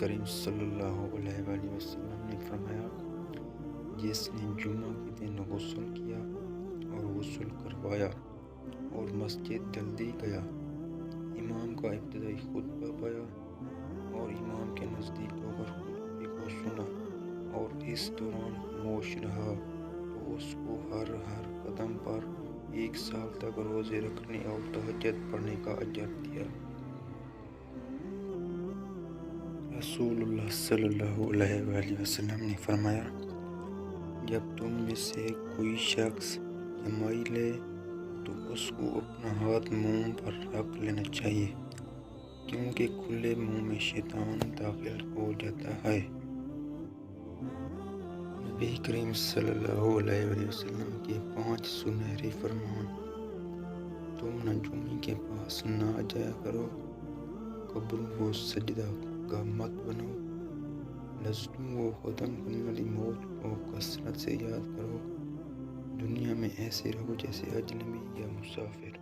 کریم صلی اللہ علیہ وآلہ وسلم نے فرمایا، جس نے جمعہ کے دن غسل کیا اور غسل کروایا اور مسجد جلدی گیا، امام کا ابتدائی خطبہ پایا اور امام کے نزدیک ہو کر خطبے کو سنا اور اس دوران خاموش رہا تو اس کو ہر قدم پر 1 سال تک روزے رکھنے اور تہجد پڑھنے کا اجر دیا۔ رسول اللہ صلی اللہ علیہ وآلہ وسلم نے فرمایا، جب تم میں سے کوئی شخص جمائی لے تو اس کو اپنا ہاتھ منہ پر رکھ لینا چاہیے، کیونکہ کھلے منہ میں شیطان داخل ہو جاتا ہے۔ نبی کریم صلی اللہ علیہ وآلہ وسلم کے 5 سنہرے فرمان: تم نجومی کے پاس نہ جایا کرو، قبروں و سجدہ گاہ مت بنو، لذتوں و ختم کرنے والی موت کو کثرت سے یاد کرو، دنیا میں ایسے رہو جیسے اجنبی یا مسافر۔